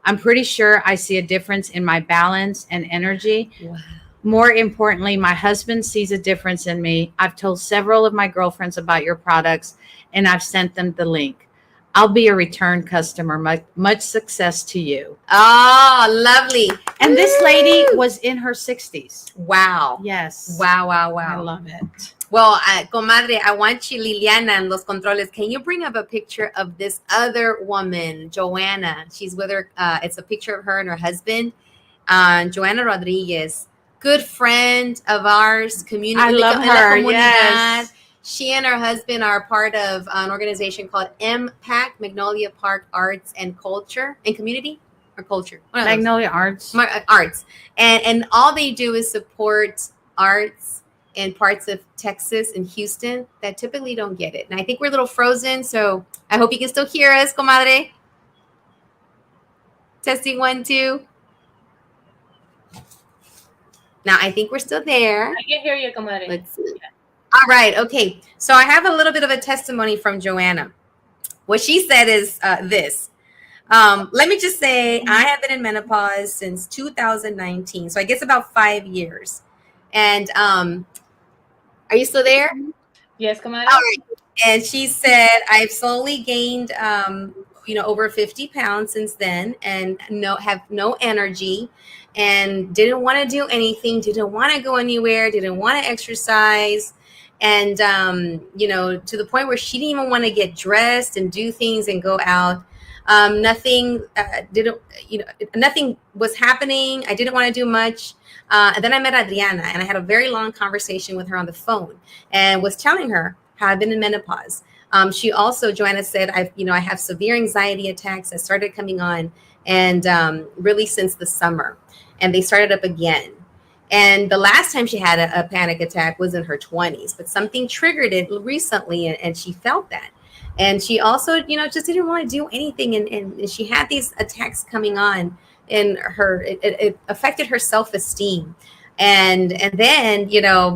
S2: I'm pretty sure I see a difference in my balance and energy.
S1: Wow.
S2: More importantly, my husband sees a difference in me. I've told several of my girlfriends about your products, and I've sent them the link. I'll be a return customer. Much success to you.
S1: Oh, lovely.
S2: And this lady was in her 60s.
S1: Wow.
S2: Yes.
S1: Wow.
S2: I love it.
S1: Well, comadre, I want you, Liliana, and los controles. Can you bring up a picture of this other woman, Joanna? She's with her. It's a picture of her and her husband, Joanna Rodriguez. Good friend of ours, community.
S2: I love her. Yes.
S1: She and her husband are part of an organization called MPAC, Magnolia Park Arts and Culture and Community, or Culture.
S2: Magnolia Arts.
S1: Arts. And all they do is support arts in parts of Texas and Houston that typically don't get it. And I think we're a little frozen, so I hope you can still hear us, comadre. Testing 1, 2. Now, I think we're still there.
S3: I can hear you, comadre.
S1: Let's see. All right. Okay. So I have a little bit of a testimony from Joanna. What she said is this. Let me just say, I have been in menopause since 2019. So I guess about 5 years. And are you still there?
S3: Yes, comadre.
S1: All right. And she said, I've slowly gained, over 50 pounds since then, and have no energy, and didn't want to do anything, didn't want to go anywhere, didn't want to exercise. And, to the point where she didn't even want to get dressed and do things and go out. Nothing was happening. I didn't want to do much. And then I met Adriana, and I had a very long conversation with her on the phone and was telling her how I've been in menopause. She also, Joanna said, I have severe anxiety attacks that started coming on, and really since the summer, and they started up again. And the last time she had a panic attack was in her 20s, but something triggered it recently, and she felt that. And she also, just didn't want to do anything. And she had these attacks coming on, and it affected her self-esteem. And then,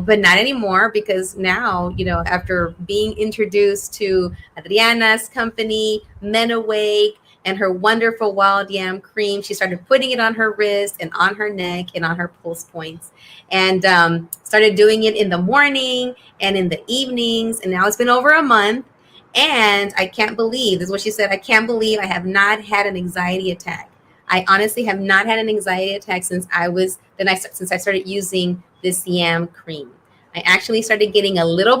S1: but not anymore, because now, after being introduced to Adriana's company, Menawake, and her wonderful wild yam cream, she started putting it on her wrist and on her neck and on her pulse points, and started doing it in the morning and in the evenings. And now it's been over a month. And I can't believe, this is what she said, I can't believe I have not had an anxiety attack. I honestly have not had an anxiety attack since I started using this yam cream. I actually started getting a little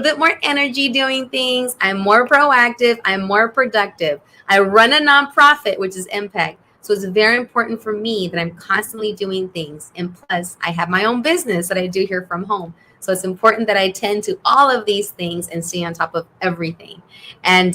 S1: bit more energy doing things. I'm more proactive. I'm more productive. I run a nonprofit, which is Impact. So it's very important for me that I'm constantly doing things. And plus, I have my own business that I do here from home. So it's important that I tend to all of these things and stay on top of everything. And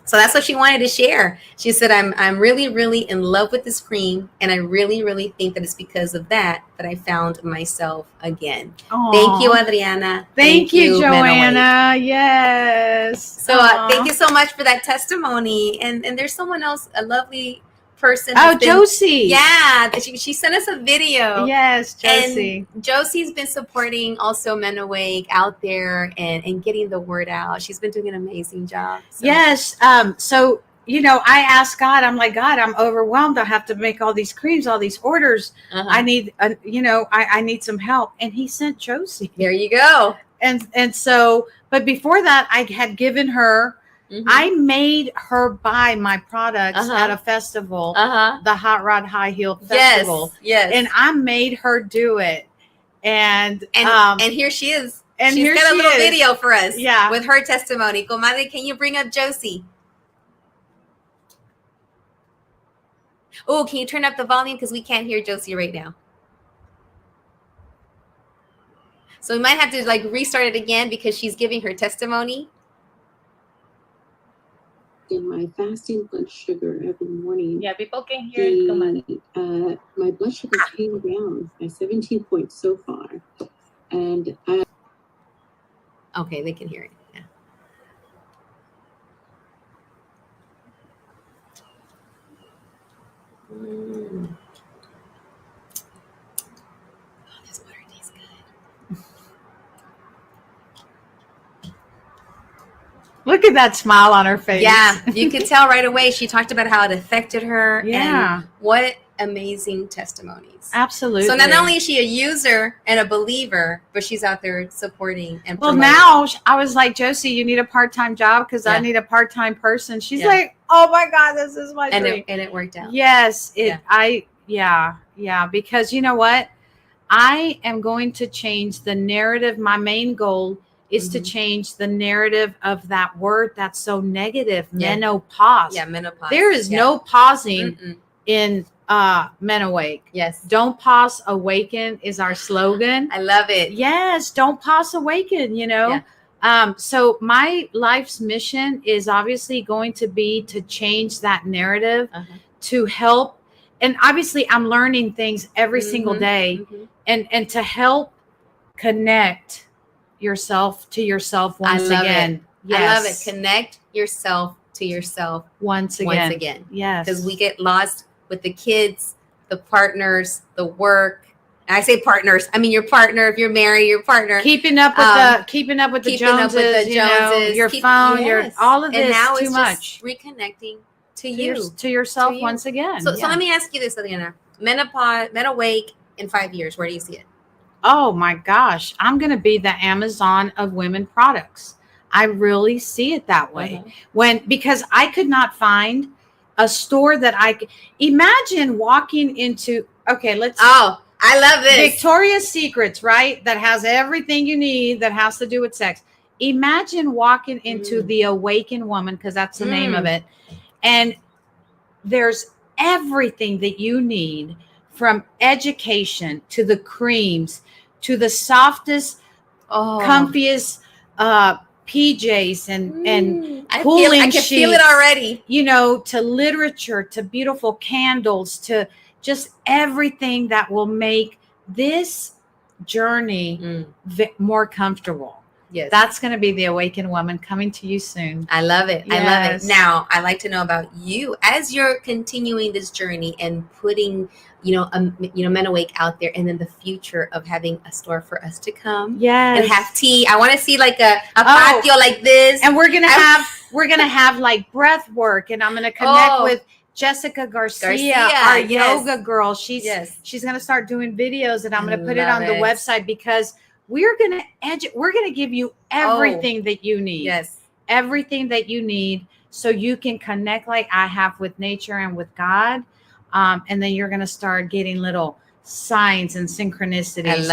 S1: so that's what she wanted to share. She said, I'm really, really in love with this cream. And I really, really think that it's because of that I found myself again. Aww. Thank you, Adriana.
S2: Thank you, Joanna. Yes.
S1: So thank you so much for that testimony. And there's someone else, a lovely person.
S2: Josie.
S1: Yeah. She sent us a video.
S2: Yes, Josie.
S1: And Josie's been supporting also Menawake out there and getting the word out. She's been doing an amazing job. So.
S2: Yes. So, I asked God, I'm like, God, I'm overwhelmed. I have to make all these creams, all these orders. I need, I need some help. And he sent Josie.
S1: There you go.
S2: And so, but before that, I had given her, I made her buy my products at a festival, the Hot Rod High Heel Festival.
S1: Yes.
S2: And I made her do it. And
S1: here she is.
S2: And
S1: she's got a little video for us.
S2: Yeah.
S1: With her testimony. Comadre, can you bring up Josie? Oh, can you turn up the volume? Because we can't hear Josie right now. So we might have to restart it again because she's giving her testimony.
S4: in my fasting blood sugar every morning.
S3: Yeah, people can hear it, comadre.
S4: My blood sugar came down by 17 points so far. And
S1: Okay, they can hear it. Yeah. Oh, this water tastes good.
S2: Look at that smile on her face.
S1: Yeah, you could tell right away. She talked about how it affected her.
S2: Yeah.
S1: And what amazing testimonies.
S2: Absolutely.
S1: So not only is she a user and a believer, but she's out there supporting and
S2: well,
S1: promoting.
S2: now I was like, Josie, you need a part-time job because I
S1: Yeah.
S2: need a part-time person. She's
S1: Yeah.
S2: like, oh my God, this is my dream.
S1: And it worked out.
S2: Yes,
S1: Yeah.
S2: because you know what? I am going to change the narrative. My main goal is to change the narrative of that word that's so negative,
S1: Yeah.
S2: menopause.
S1: Yeah, menopause.
S2: There is
S1: Yeah.
S2: no pausing
S1: Mm-mm.
S2: in Men Awake.
S1: Yes.
S2: Don't pause, awaken is our slogan.
S1: I love it.
S2: Yes, don't pause, awaken, you know. So my life's mission is obviously going to be to change that narrative, to help. And obviously I'm learning things every single day, and to help connect yourself to yourself once again.
S1: Yes. I love it. Connect yourself to yourself
S2: once again. Yes.
S1: Because we get lost with the kids, the partners, the work. And I say partners, I mean your partner. If you're married, your partner.
S2: Keeping up with the Joneses, you know, your phone, your all of this.
S1: And now
S2: too
S1: it's
S2: much.
S1: just reconnecting to you,
S2: to yourself
S1: to you.
S2: once again.
S1: So let me ask you this, Adriana. Menopause, Men Awake in 5 years. Where do you see it?
S2: Oh my gosh, I'm going to be the Amazon of women products. I really see it that way. Because I could not find a store that I could imagine walking into. Okay,
S1: I love this.
S2: Victoria's Secrets, right? That has everything you need that has to do with sex. Imagine walking into the Awakened Woman, because that's the name of it. And there's everything that you need, from education to the creams to the softest, comfiest PJs and cooling
S1: I can
S2: sheets,
S1: feel it already.
S2: You know, to literature, to beautiful candles, to just everything that will make this journey more comfortable.
S1: Yes.
S2: That's going to be the Awakened Woman coming to you soon.
S1: I love it.
S2: Yes.
S1: I love it. Now, I'd like to know about you as you're continuing this journey and putting, Men Awake out there, and then the future of having a store for us to come and have tea. I want to see like a patio like this.
S2: And we're going to have like breath work, and I'm going to connect with Jessica Garcia, our yoga girl. She's going to start doing videos, and I'm going to put it on the website, because we're going to give you everything that you need.
S1: Yes.
S2: Everything that you need, so you can connect like I have with nature and with God. And then you're going to start getting little signs and synchronicities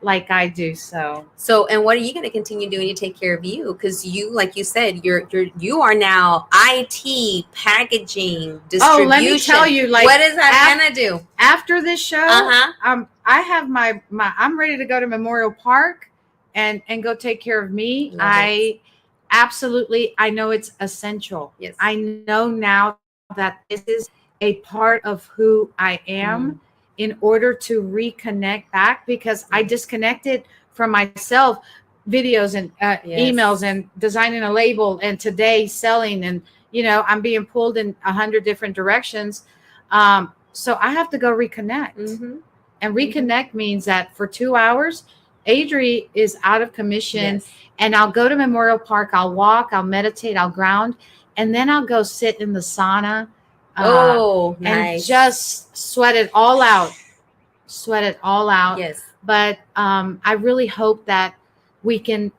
S2: like I do. So,
S1: and what are you going to continue doing to take care of you? Because you, like you said, you are now IT, packaging, distribution.
S2: Oh, let me tell you, like,
S1: what is that going to do
S2: after this show? I have my I'm ready to go to Memorial Park and go take care of me. I know it's essential.
S1: Yes.
S2: I know now that this is a part of who I am, in order to reconnect back, because I disconnected from myself, videos and emails and designing a label, and today selling, and I'm being pulled in 100 different directions. So I have to go reconnect. And reconnect means that for 2 hours, Adri is out of commission, and I'll go to Memorial Park. I'll walk, I'll meditate, I'll ground, and then I'll go sit in the sauna.
S1: Nice.
S2: And just sweat it all out.
S1: Yes.
S2: But I really hope that we can,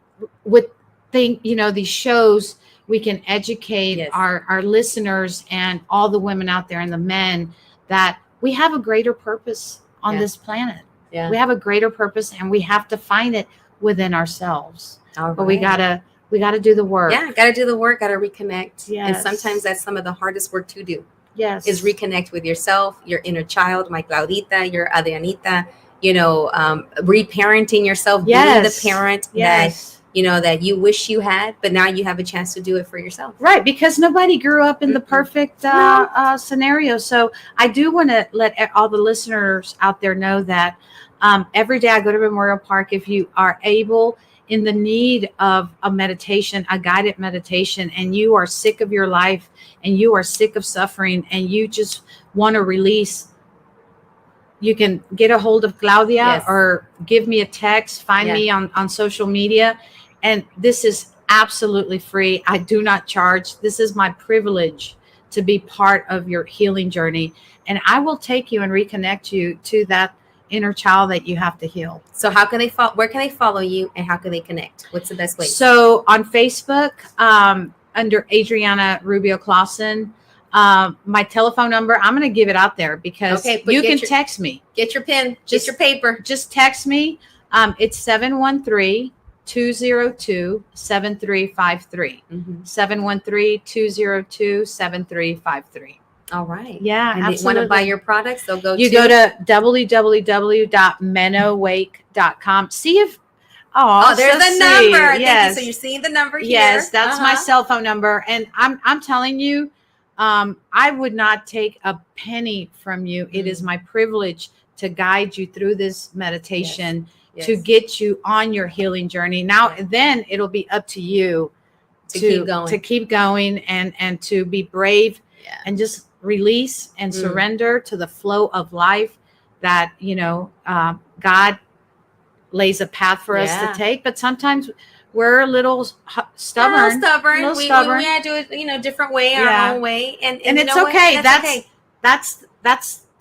S2: these shows, we can educate our listeners and all the women out there and the men that we have a greater purpose on this planet. Yeah. We have a greater purpose, and we have to find it within ourselves. But we gotta do the work.
S1: Yeah, gotta do the work, gotta reconnect.
S2: Yes.
S1: And sometimes that's some of the hardest work to do.
S2: Yes.
S1: Is reconnect with yourself, your inner child, my Claudita, your Adrianita, reparenting yourself, being the parent that that you wish you had, but now you have a chance to do it for yourself.
S2: Right, because nobody grew up in the perfect scenario. So I do want to let all the listeners out there know that every day I go to Memorial Park. If you are able, in the need of a meditation, a guided meditation, and you are sick of your life and you are sick of suffering and you just want to release, you can get a hold of Claudia or give me a text, find me on social media. And this is absolutely free. I do not charge. This is my privilege to be part of your healing journey. And I will take you and reconnect you to that inner child that you have to heal.
S1: So how can they follow? Where can they follow you, and how can they connect? What's the best way?
S2: So on Facebook, under Adriana Rubio Clausen, my telephone number, I'm going to give it out there because you can text me.
S1: Get your pen, get your paper.
S2: Just text me. It's 713-202-7353. 713-202-7353.
S1: All right.
S2: Yeah,
S1: and they want to buy your products, they'll go
S2: to www.menowake.com. See if
S1: there's a number. Yes. So you're seeing the number here.
S2: Yes, that's my cell phone number. And I'm telling you, I would not take a penny from you. It is my privilege to guide you through this meditation to get you on your healing journey. Now, then it'll be up to you to keep going and to be brave and just release and surrender to the flow of life that, God lays a path for us to take. But sometimes we're a little stubborn.
S1: We have to do it, different way, our own way. And
S2: it's okay. That's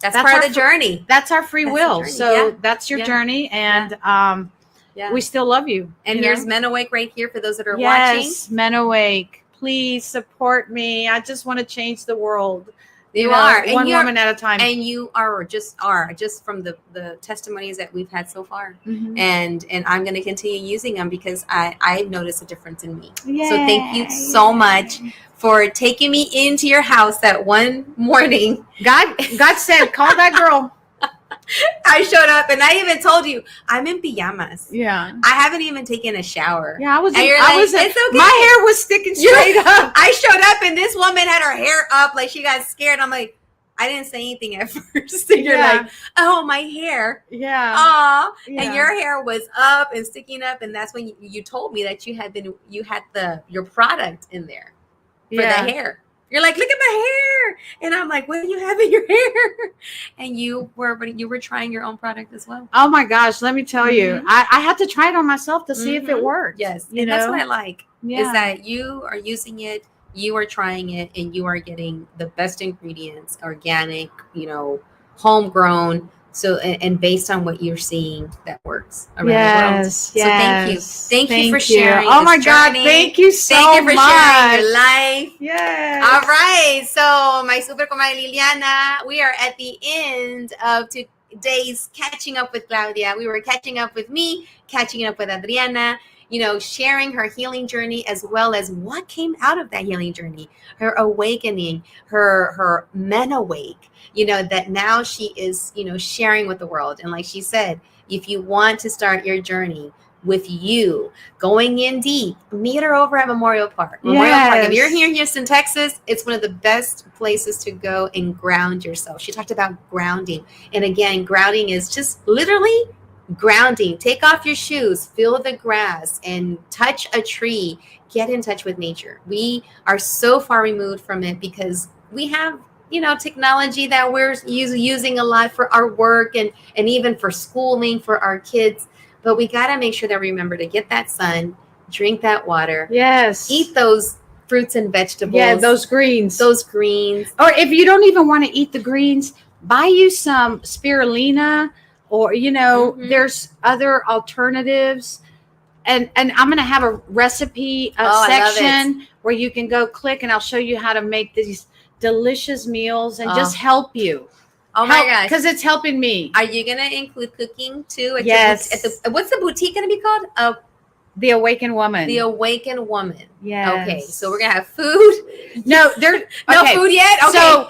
S1: part of the journey.
S2: That's our free will. So that's your journey. And we still love you.
S1: And here's Men Awake right here for those that are watching.
S2: Yes, Men Awake. Please support me. I just want to change the world.
S1: You are
S2: one woman at a time.
S1: And you just from the testimonies that we've had so far. And I'm going to continue using them because I've noticed a difference in me. Yay. So thank you so much for taking me into your house that one morning.
S2: God said, call that girl.
S1: I showed up and I even told you I'm in pajamas.
S2: Yeah.
S1: I haven't even taken a shower.
S2: Yeah,
S1: it's okay.
S2: My hair was sticking straight up.
S1: I showed up and this woman had her hair up like she got scared. I'm like, I didn't say anything at first. And you're like, oh, my hair.
S2: Yeah.
S1: Aw. Yeah. And your hair was up and sticking up. And that's when you told me that you had your product in there for the hair. You're like, look at my hair. And I'm like, what do you have in your hair? And you were trying your own product as well.
S2: Oh my gosh, let me tell you. I had to try it on myself to see if it worked.
S1: Yes. And that's what I like is that you are using it, you are trying it, and you are getting the best ingredients, organic, homegrown. So, and based on what you're seing, that works around the world. So thank you. Thank you for sharing.
S2: Oh my God. Thank you so much.
S1: Thank you for sharing your life.
S2: Yes.
S1: All right. So my super comadre Liliana, we are at the end of today's Catching Up with Claudia. We were catching up with me, catching up with Adriana, sharing her healing journey as well as what came out of that healing journey, her awakening, her men awake. That now she is, sharing with the world. And like she said, if you want to start your journey with you going in deep, meet her over at Memorial Park. Memorial Park. If you're here in Houston, Texas, it's one of the best places to go and ground yourself. She talked about grounding. And again, grounding is just literally grounding. Take off your shoes, feel the grass, and touch a tree. Get in touch with nature. We are so far removed from it because we have technology that we're using a lot for our work and even for schooling for our kids. But we got to make sure that we remember to get that sun, drink that water.
S2: Yes.
S1: Eat those fruits and vegetables.
S2: Yeah, those greens.
S1: Those greens.
S2: Or if you don't even want to eat the greens, buy you some spirulina or, there's other alternatives. And I'm going to have a recipe section where you can go click and I'll show you how to make these delicious meals and just help you.
S1: Oh my gosh.
S2: Because it's helping me.
S1: Are you going to include cooking too?
S2: Yes.
S1: What's the boutique going to be called?
S2: The Awakened Woman.
S1: The Awakened Woman.
S2: Yes.
S1: Okay. So we're going to have food.
S2: No, there's
S1: no food yet? Okay.
S2: So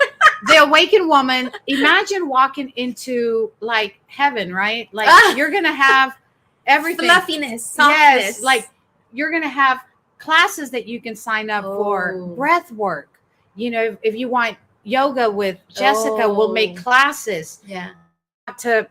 S2: the Awakened Woman, imagine walking into like heaven, right? Like you're going to have everything.
S1: Fluffiness. Softness.
S2: Yes. Like you're going to have classes that you can sign up for, breath work. You know, if you want yoga with Jessica, we'll make classes to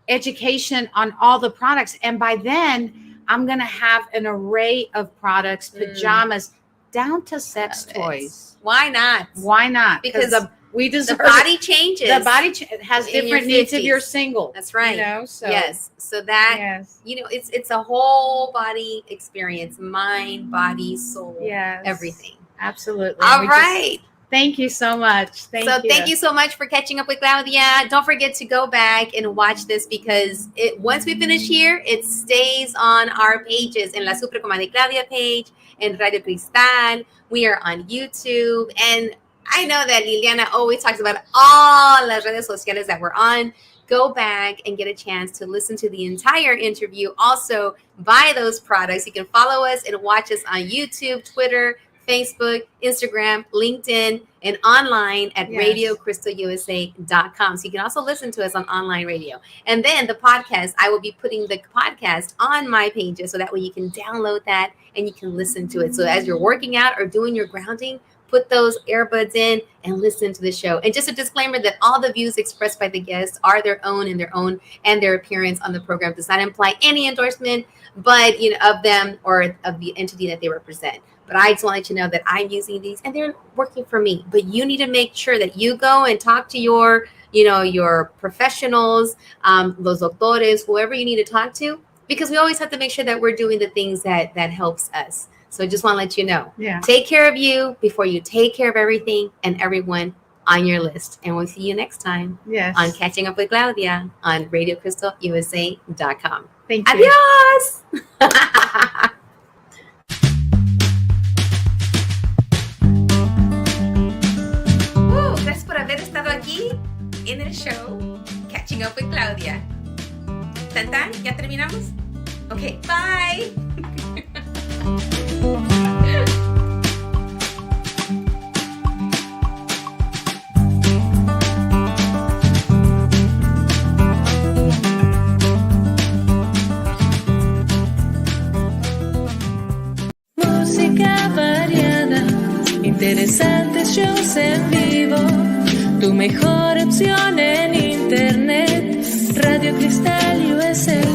S2: education on all the products. And by then, I'm going to have an array of products, pajamas, down to sex toys.
S1: Why not?
S2: Why not?
S1: Because
S2: we deserve
S1: the body changes.
S2: The body has different needs if you're single.
S1: That's right.
S2: You know, so
S1: yes. So that you know, it's a whole body experience, mind, body, soul, everything.
S2: Absolutely.
S1: All right.
S2: Thank you so much.
S1: Thank you so much for catching up with Claudia. Don't forget to go back and watch this because once we finish here, it stays on our pages in La Super Comadre Claudia page, in Radio Cristal. We are on YouTube. And I know that Liliana always talks about all las redes sociales that we're on. Go back and get a chance to listen to the entire interview. Also, buy those products. You can follow us and watch us on YouTube, Twitter, Facebook, Instagram, LinkedIn, and online at RadioCrystalUSA.com. So you can also listen to us on online radio. And then the podcast, I will be putting the podcast on my pages so that way you can download that and you can listen to it. So as you're working out or doing your grounding, put those earbuds in and listen to the show. And just a disclaimer that all the views expressed by the guests are their own, and their appearance on the program does not imply any endorsement, but of them or of the entity that they represent. But I just want to let you know that I'm using these and they're working for me. But you need to make sure that you go and talk to your professionals, los doctores, whoever you need to talk to, because we always have to make sure that we're doing the things that helps us. So I just want to let you know, take care of you before you take care of everything and everyone on your list. And we'll see you next time on Catching Up with Claudia on RadioCrystalUSA.com.
S2: Thank you.
S1: Adios. Gracias por haber estado aquí en el show Catching Up with Claudia. ¿Tan? ¿Ya terminamos? Ok, bye.
S5: Música variada, interesantes shows en vivo, tu mejor opción en internet, Radio Cristal USA.